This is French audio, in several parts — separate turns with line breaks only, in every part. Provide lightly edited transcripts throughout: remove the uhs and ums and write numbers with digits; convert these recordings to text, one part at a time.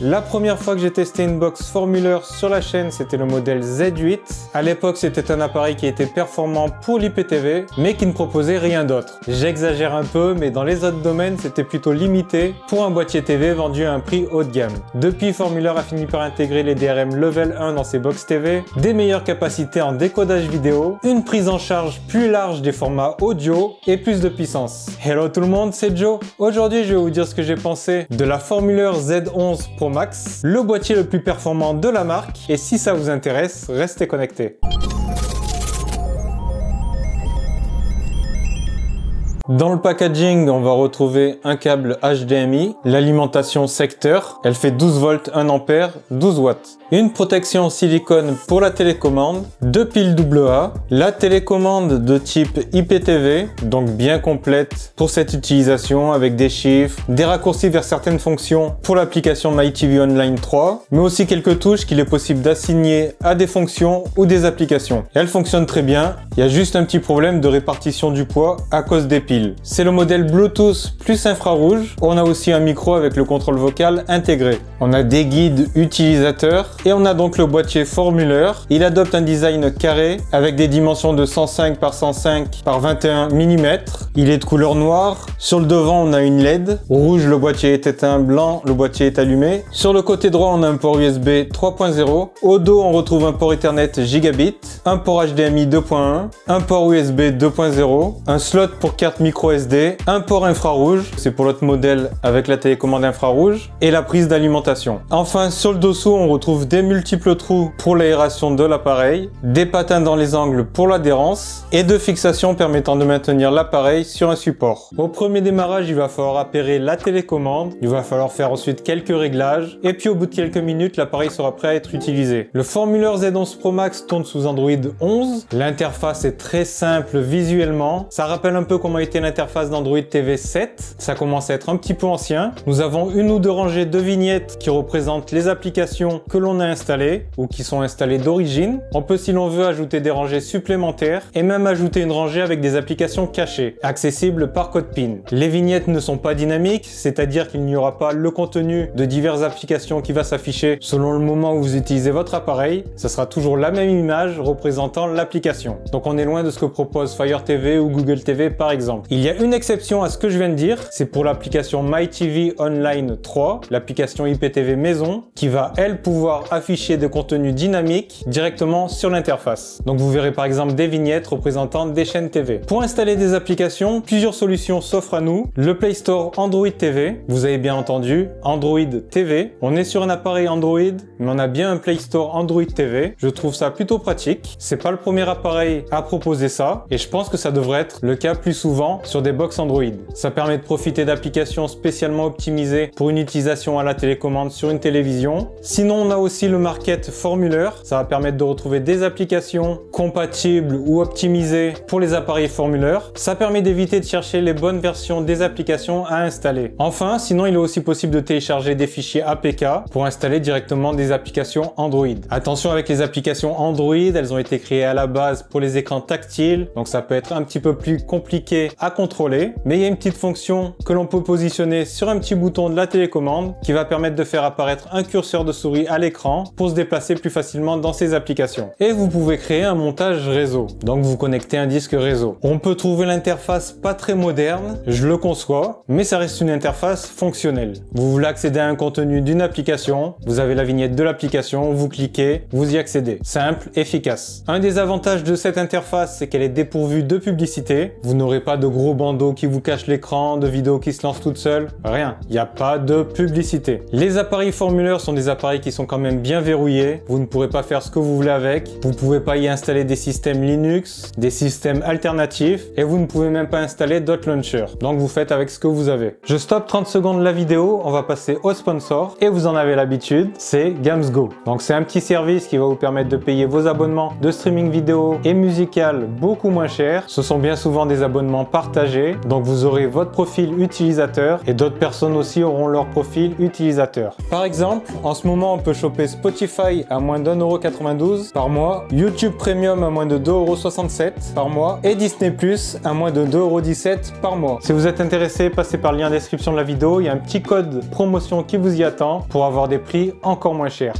La première fois que j'ai testé une box Formuleur sur la chaîne, c'était le modèle Z8. À l'époque, c'était un appareil qui était performant pour l'IPTV, mais qui ne proposait rien d'autre. J'exagère un peu, mais dans les autres domaines, c'était plutôt limité pour un boîtier TV vendu à un prix haut de gamme. Depuis, Formuleur a fini par intégrer les DRM Level 1 dans ses box TV, des meilleures capacités en décodage vidéo, une prise en charge plus large des formats audio et plus de puissance. Hello tout le monde, c'est Joe. Aujourd'hui, je vais vous dire ce que j'ai pensé de la Formuleur Z11 Pro Max, le boîtier le plus performant de la marque, et si ça vous intéresse, restez connectés. Dans le packaging, on va retrouver un câble HDMI, l'alimentation secteur, elle fait 12 volts, 1 ampère, 12 watts. Une protection silicone pour la télécommande, 2 piles AA, la télécommande de type IPTV, donc bien complète pour cette utilisation avec des chiffres, des raccourcis vers certaines fonctions pour l'application MyTV Online 3, mais aussi quelques touches qu'il est possible d'assigner à des fonctions ou des applications. Elle fonctionne très bien, il y a juste un petit problème de répartition du poids à cause des piles. C'est le modèle Bluetooth plus infrarouge. On a aussi un micro avec le contrôle vocal intégré. On a des guides utilisateurs et on a donc le boîtier Formuleur. Il adopte un design carré avec des dimensions de 105 par 105 par 21 mm. Il est de couleur noire. Sur le devant, on a une LED. Rouge, le boîtier est éteint. Blanc, le boîtier est allumé. Sur le côté droit, on a un port USB 3.0. Au dos, on retrouve un port Ethernet gigabit, un port HDMI 2.1, un port USB 2.0, un slot pour carte micro SD, un port infrarouge, c'est pour l'autre modèle avec la télécommande infrarouge, et la prise d'alimentation. Enfin, sur le dessous, on retrouve des multiples trous pour l'aération de l'appareil, des patins dans les angles pour l'adhérence, et deux fixations permettant de maintenir l'appareil sur un support. Au premier démarrage, il va falloir appairer la télécommande, il va falloir faire ensuite quelques réglages, et puis au bout de quelques minutes, l'appareil sera prêt à être utilisé. Le Formuleur Z11 Pro Max tourne sous Android 11, l'interface est très simple visuellement, ça rappelle un peu comment était l'interface d'Android TV 7, ça commence à être un petit peu ancien. Nous avons une ou deux rangées de vignettes qui représentent les applications que l'on a installées ou qui sont installées d'origine. On peut, si l'on veut, ajouter des rangées supplémentaires et même ajouter une rangée avec des applications cachées, accessibles par code PIN. Les vignettes ne sont pas dynamiques, c'est-à-dire qu'il n'y aura pas le contenu de diverses applications qui va s'afficher selon le moment où vous utilisez votre appareil. Ça sera toujours la même image représentant l'application. Donc on est loin de ce que propose Fire TV ou Google TV par exemple. Il y a une exception à ce que je viens de dire, c'est pour l'application MyTV Online 3, l'application IPTV maison, qui va, elle, pouvoir afficher des contenus dynamiques directement sur l'interface. Donc vous verrez par exemple des vignettes représentant des chaînes TV. Pour installer des applications, plusieurs solutions s'offrent à nous. Le Play Store Android TV, vous avez bien entendu, Android TV. On est sur un appareil Android, mais on a bien un Play Store Android TV. Je trouve ça plutôt pratique. C'est pas le premier appareil à proposer ça, et je pense que ça devrait être le cas plus souvent sur des box Android. Ça permet de profiter d'applications spécialement optimisées pour une utilisation à la télécommande sur une télévision. Sinon, on a aussi le Market Formuleur. Ça va permettre de retrouver des applications compatibles ou optimisées pour les appareils Formuleur. Ça permet d'éviter de chercher les bonnes versions des applications à installer. Enfin, sinon, il est aussi possible de télécharger des fichiers APK pour installer directement des applications Android. Attention avec les applications Android, elles ont été créées à la base pour les écrans tactiles, donc ça peut être un petit peu plus compliqué à contrôler, mais il y a une petite fonction que l'on peut positionner sur un petit bouton de la télécommande qui va permettre de faire apparaître un curseur de souris à l'écran pour se déplacer plus facilement dans ces applications. Et vous pouvez créer un montage réseau, donc vous connectez un disque réseau. On peut trouver l'interface pas très moderne, je le conçois, mais ça reste une interface fonctionnelle. Vous voulez accéder à un contenu d'une application, vous avez la vignette de l'application, vous cliquez, vous y accédez. Simple, efficace. Un des avantages de cette interface, c'est qu'elle est dépourvue de publicité. Vous n'aurez pas de gros bandeaux qui vous cachent l'écran, de vidéos qui se lancent toutes seules, rien. Il n'y a pas de publicité. Les appareils Formuleur sont des appareils qui sont quand même bien verrouillés. Vous ne pourrez pas faire ce que vous voulez avec. Vous ne pouvez pas y installer des systèmes Linux, des systèmes alternatifs, et vous ne pouvez même pas installer d'autres launchers. Donc vous faites avec ce que vous avez. Je stoppe 30 secondes la vidéo, on va passer au sponsor, et vous en avez l'habitude, c'est GamesGo. Donc c'est un petit service qui va vous permettre de payer vos abonnements de streaming vidéo et musical beaucoup moins cher. Ce sont bien souvent des abonnements par partagé. Donc vous aurez votre profil utilisateur et d'autres personnes aussi auront leur profil utilisateur. Par exemple, en ce moment, on peut choper Spotify à moins d'1,92 € par mois, YouTube Premium à moins de 2,67 € par mois et Disney Plus à moins de 2,17 € par mois. Si vous êtes intéressé, passez par le lien en description de la vidéo. Il y a un petit code promotion qui vous y attend pour avoir des prix encore moins chers.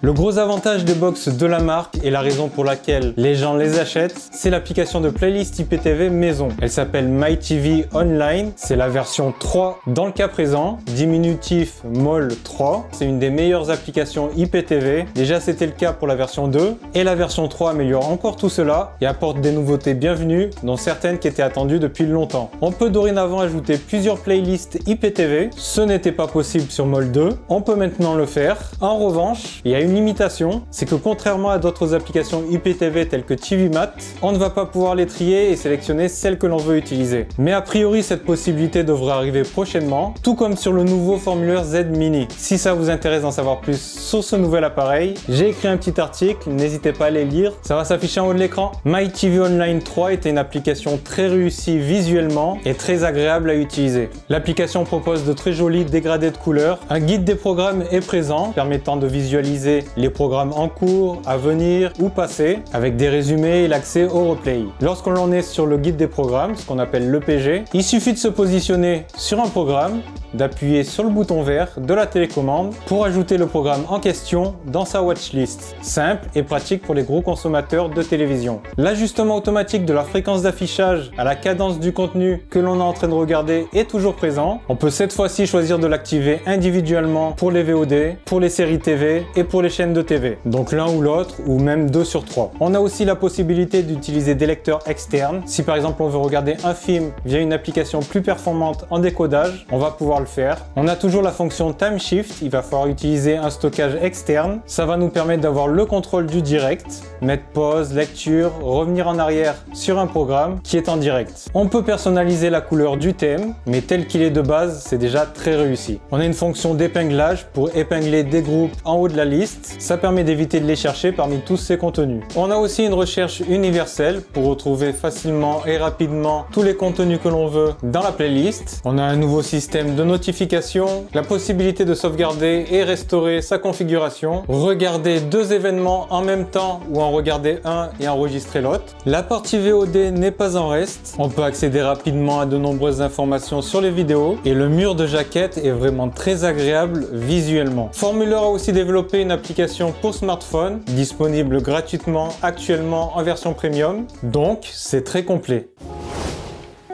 Le gros avantage des box de la marque et la raison pour laquelle les gens les achètent, c'est l'application de playlist IPTV maison. Elle s'appelle MyTV Online, c'est la version 3 dans le cas présent, diminutif MOL 3. C'est une des meilleures applications IPTV. Déjà c'était le cas pour la version 2 et la version 3 améliore encore tout cela et apporte des nouveautés bienvenues, dont certaines qui étaient attendues depuis longtemps. On peut dorénavant ajouter plusieurs playlists IPTV, ce n'était pas possible sur MOL 2, on peut maintenant le faire. En revanche, il y a une limitation, c'est que contrairement à d'autres applications IPTV telles que TVMat, on ne va pas pouvoir les trier et sélectionner celles que l'on veut utiliser. Mais a priori, cette possibilité devrait arriver prochainement, tout comme sur le nouveau formulaire Z Mini. Si ça vous intéresse d'en savoir plus sur ce nouvel appareil, j'ai écrit un petit article, n'hésitez pas à aller lire, ça va s'afficher en haut de l'écran. MyTV Online 3 était une application très réussie visuellement et très agréable à utiliser. L'application propose de très jolis dégradés de couleurs, un guide des programmes est présent, permettant de visualiser les programmes en cours, à venir ou passés, avec des résumés et l'accès au replay. Lorsqu'on en est sur le guide des programmes, ce qu'on appelle l'EPG, il suffit de se positionner sur un programme, d'appuyer sur le bouton vert de la télécommande pour ajouter le programme en question dans sa watchlist. Simple et pratique pour les gros consommateurs de télévision. L'ajustement automatique de la fréquence d'affichage à la cadence du contenu que l'on est en train de regarder est toujours présent. On peut cette fois-ci choisir de l'activer individuellement pour les VOD, pour les séries TV et pour les chaînes de TV. Donc l'un ou l'autre ou même 2 sur 3. On a aussi la possibilité d'utiliser des lecteurs externes. Si par exemple on veut regarder un film via une application plus performante en décodage, on va pouvoir le faire. On a toujours la fonction Time Shift, il va falloir utiliser un stockage externe. Ça va nous permettre d'avoir le contrôle du direct, mettre pause, lecture, revenir en arrière sur un programme qui est en direct. On peut personnaliser la couleur du thème, mais tel qu'il est de base, c'est déjà très réussi. On a une fonction d'épinglage pour épingler des groupes en haut de la liste. Ça permet d'éviter de les chercher parmi tous ces contenus. On a aussi une recherche universelle pour retrouver facilement et rapidement tous les contenus que l'on veut dans la playlist. On a un nouveau système de notification, la possibilité de sauvegarder et restaurer sa configuration, regarder 2 événements en même temps ou en regarder un et enregistrer l'autre. La partie VOD n'est pas en reste, on peut accéder rapidement à de nombreuses informations sur les vidéos et le mur de jaquette est vraiment très agréable visuellement. Formulaire a aussi développé une application pour smartphone, disponible gratuitement actuellement en version premium, donc c'est très complet.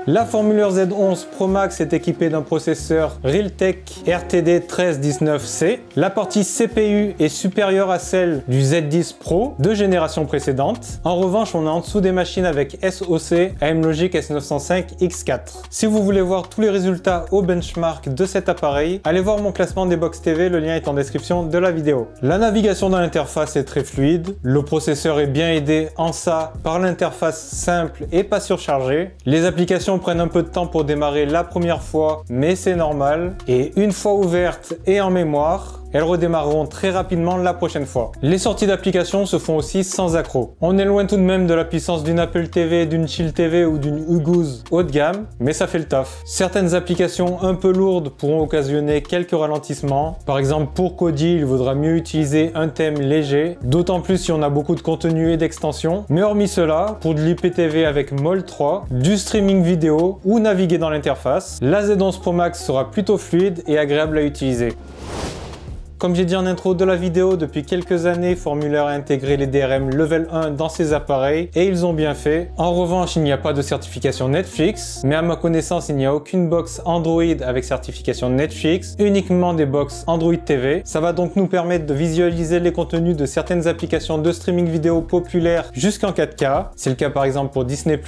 La Formulaire Z11 Pro Max est équipée d'un processeur Realtek RTD1319C. La partie CPU est supérieure à celle du Z10 Pro de génération précédente. En revanche, on est en dessous des machines avec SoC AM-Logic S905 X4. Si vous voulez voir tous les résultats au benchmark de cet appareil, allez voir mon classement des box TV, le lien est en description de la vidéo. La navigation dans l'interface est très fluide. Le processeur est bien aidé en ça par l'interface simple et pas surchargée. Les applications prennent un peu de temps pour démarrer la première fois, mais c'est normal. Et une fois ouvertes et en mémoire, elles redémarreront très rapidement la prochaine fois. Les sorties d'applications se font aussi sans accroc. On est loin tout de même de la puissance d'une Apple TV, d'une Chill TV ou d'une Hughes haut de gamme, mais ça fait le taf. Certaines applications un peu lourdes pourront occasionner quelques ralentissements. Par exemple, pour Kodi, il vaudra mieux utiliser un thème léger, d'autant plus si on a beaucoup de contenu et d'extensions. Mais hormis cela, pour de l'IPTV avec MOL 3, du streaming vidéo ou naviguer dans l'interface, la Z11 Pro Max sera plutôt fluide et agréable à utiliser. Comme j'ai dit en intro de la vidéo, depuis quelques années, Formulaire a intégré les DRM Level 1 dans ses appareils et ils ont bien fait. En revanche, il n'y a pas de certification Netflix, mais à ma connaissance, il n'y a aucune box Android avec certification Netflix, uniquement des box Android TV. Ça va donc nous permettre de visualiser les contenus de certaines applications de streaming vidéo populaires jusqu'en 4K. C'est le cas par exemple pour Disney+.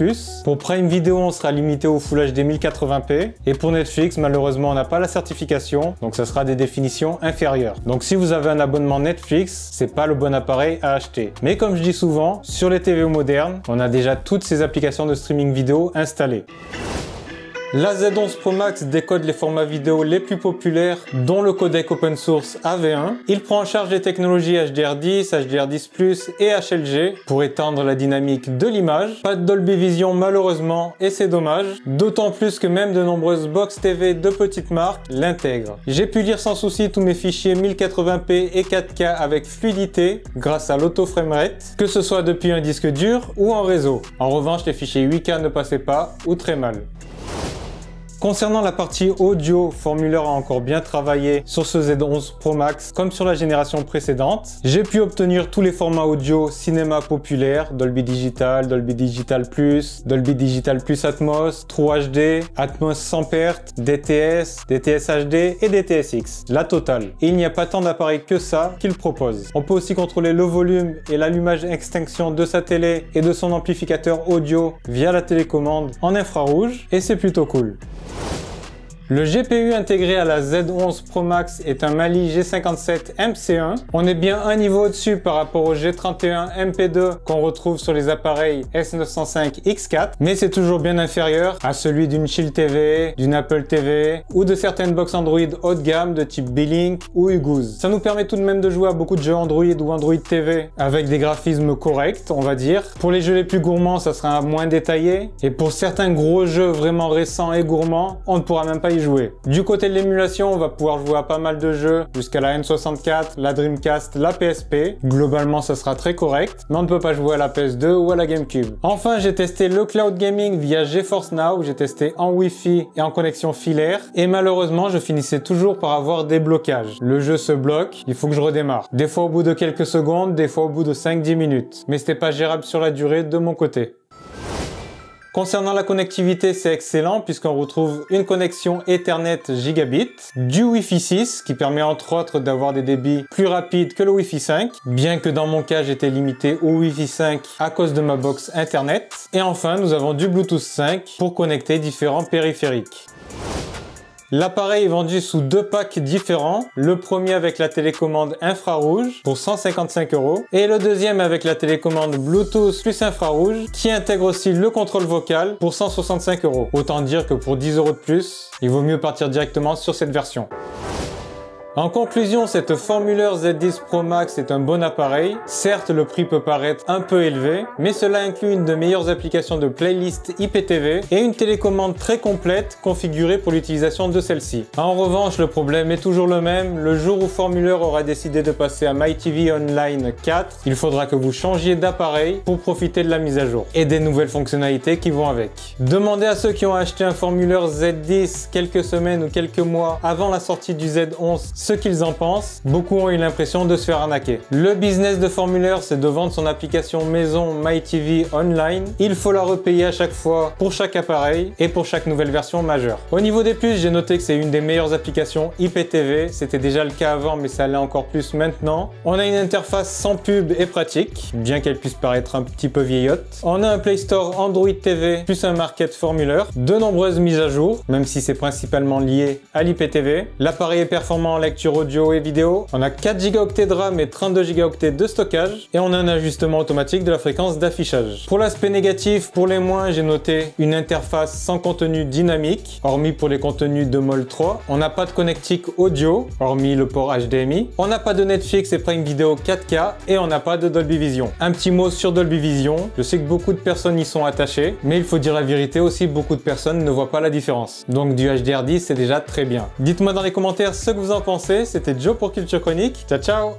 Pour Prime Video, on sera limité au Full HD 1080p. Et pour Netflix, malheureusement, on n'a pas la certification, donc ça sera des définitions inférieures. Donc si vous avez un abonnement Netflix, c'est pas le bon appareil à acheter. Mais comme je dis souvent, sur les TV modernes, on a déjà toutes ces applications de streaming vidéo installées. La Z11 Pro Max décode les formats vidéo les plus populaires, dont le codec open source AV1. Il prend en charge les technologies HDR10, HDR10+, et HLG pour étendre la dynamique de l'image. Pas de Dolby Vision malheureusement, et c'est dommage, d'autant plus que même de nombreuses box TV de petites marques l'intègrent. J'ai pu lire sans souci tous mes fichiers 1080p et 4K avec fluidité grâce à l'auto-framerate, que ce soit depuis un disque dur ou en réseau. En revanche, les fichiers 8K ne passaient pas ou très mal. Concernant la partie audio, Formuleur a encore bien travaillé sur ce Z11 Pro Max comme sur la génération précédente. J'ai pu obtenir tous les formats audio cinéma populaires, Dolby Digital, Dolby Digital Plus, Dolby Digital Plus Atmos, True HD, Atmos sans perte, DTS, DTS HD et DTS:X, la totale. Et il n'y a pas tant d'appareils que ça qu'il propose. On peut aussi contrôler le volume et l'allumage extinction de sa télé et de son amplificateur audio via la télécommande en infrarouge, et c'est plutôt cool. Le GPU intégré à la Z11 Pro Max est un Mali G57 MC1. On est bien un niveau au-dessus par rapport au G31 MP2 qu'on retrouve sur les appareils S905 X4, mais c'est toujours bien inférieur à celui d'une Chill TV, d'une Apple TV ou de certaines box Android haut de gamme de type Beelink ou Hughes. Ça nous permet tout de même de jouer à beaucoup de jeux Android ou Android TV avec des graphismes corrects, on va dire. Pour les jeux les plus gourmands, ça sera moins détaillé, et pour certains gros jeux vraiment récents et gourmands, on ne pourra même pas jouer. Du côté de l'émulation, on va pouvoir jouer à pas mal de jeux jusqu'à la N64, la Dreamcast, la PSP. Globalement, ça sera très correct, mais on ne peut pas jouer à la PS2 ou à la GameCube. Enfin, j'ai testé le cloud gaming via GeForce Now. J'ai testé en Wi-Fi et en connexion filaire, et malheureusement, je finissais toujours par avoir des blocages. Le jeu se bloque, il faut que je redémarre. Des fois au bout de quelques secondes, des fois au bout de 5-10 minutes. Mais c'était pas gérable sur la durée de mon côté. Concernant la connectivité, c'est excellent puisqu'on retrouve une connexion Ethernet gigabit, du Wi-Fi 6 qui permet entre autres d'avoir des débits plus rapides que le Wi-Fi 5, bien que dans mon cas j'étais limité au Wi-Fi 5 à cause de ma box Internet. Et enfin, nous avons du Bluetooth 5 pour connecter différents périphériques. L'appareil est vendu sous deux packs différents, le premier avec la télécommande infrarouge pour 155 € et le deuxième avec la télécommande Bluetooth plus infrarouge qui intègre aussi le contrôle vocal pour 165 €. Autant dire que pour 10 € de plus, il vaut mieux partir directement sur cette version. En conclusion, cette Formuleur Z10 Pro Max est un bon appareil. Certes, le prix peut paraître un peu élevé, mais cela inclut une des meilleures applications de playlist IPTV et une télécommande très complète configurée pour l'utilisation de celle-ci. En revanche, le problème est toujours le même. Le jour où Formuleur aura décidé de passer à MyTV Online 4, il faudra que vous changiez d'appareil pour profiter de la mise à jour et des nouvelles fonctionnalités qui vont avec. Demandez à ceux qui ont acheté un Formuleur Z10 quelques semaines ou quelques mois avant la sortie du Z11 ce qu'ils en pensent. Beaucoup ont eu l'impression de se faire arnaquer. Le business de Formuleur, c'est de vendre son application maison MyTV Online. Il faut la repayer à chaque fois pour chaque appareil et pour chaque nouvelle version majeure. Au niveau des plus, j'ai noté que c'est une des meilleures applications IPTV. C'était déjà le cas avant, mais ça l'est encore plus maintenant. On a une interface sans pub et pratique, bien qu'elle puisse paraître un petit peu vieillotte. On a un Play Store Android TV plus un Market Formuleur. De nombreuses mises à jour, même si c'est principalement lié à l'IPTV. L'appareil est performant en lecture audio et vidéo. On a 4 Go de RAM et 32 Go de stockage et on a un ajustement automatique de la fréquence d'affichage. Pour l'aspect négatif, pour les moins, j'ai noté une interface sans contenu dynamique, hormis pour les contenus de Mol 3. On n'a pas de connectique audio, hormis le port HDMI. On n'a pas de Netflix et Prime Video 4K et on n'a pas de Dolby Vision. Un petit mot sur Dolby Vision. Je sais que beaucoup de personnes y sont attachées, mais il faut dire la vérité aussi, beaucoup de personnes ne voient pas la différence. Donc du HDR10, c'est déjà très bien. Dites-moi dans les commentaires ce que vous en pensez. C'était Joe pour Culture Chronique. Ciao, ciao!